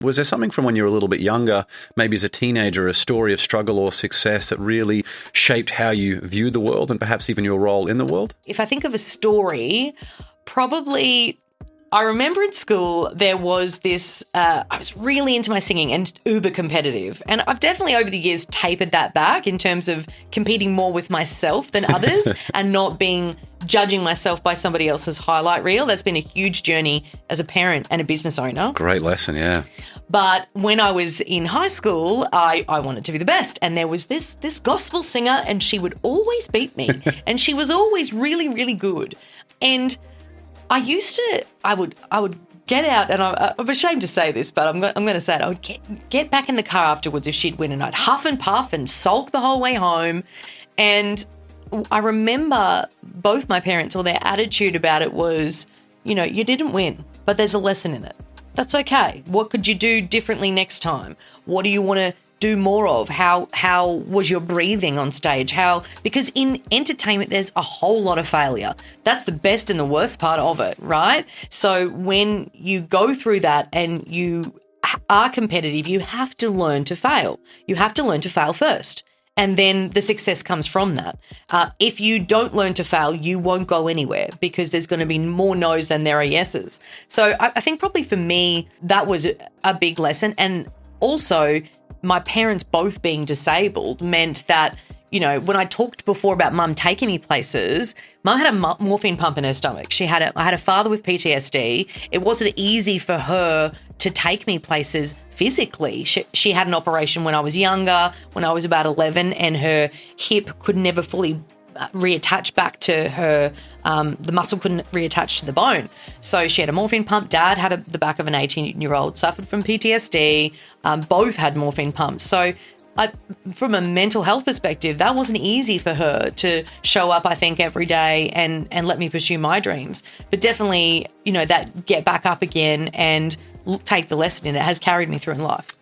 Was there something from when you were a little bit younger, maybe as a teenager, a story of struggle or success that really shaped how you viewed the world and perhaps even your role in the world? If I think of a story, probably I remember in school there was this, I was really into my singing and uber competitive. And I've definitely over the years tapered that back in terms of competing more with myself than others and not judging myself by somebody else's highlight reel. That's been a huge journey as a parent and a business owner. Great lesson, yeah. But when I was in high school, I wanted to be the best. And there was this gospel singer and she would always beat me. And she was always really, really good. And I would get out, and I'm ashamed to say this, but I'm going to say it. I would get back in the car afterwards if she'd win, and I'd huff and puff and sulk the whole way home. And I remember both my parents, or their attitude about it was, you didn't win, but there's a lesson in it. That's okay. What could you do differently next time? What do you want to do more of? How was your breathing on stage? Because in entertainment, there's a whole lot of failure. That's the best and the worst part of it, right? So when you go through that and you are competitive, you have to learn to fail. You have to learn to fail first. And then the success comes from that. If you don't learn to fail, you won't go anywhere because there's going to be more no's than there are yeses. So I think probably for me, that was a big lesson. And also, my parents both being disabled meant that, when I talked before about mum taking me places, mum had a morphine pump in her stomach. I had a father with PTSD. It wasn't easy for her to take me places physically. She had an operation when I was younger, when I was about 11, and her hip could never fully reattach back to her, the muscle couldn't reattach to the bone. So she had a morphine pump. Dad had the back of an 18-year-old, suffered from PTSD. Both had morphine pumps. So from a mental health perspective, that wasn't easy for her to show up, I think, every day and let me pursue my dreams. But definitely, that get back up again and take the lesson in it has carried me through in life.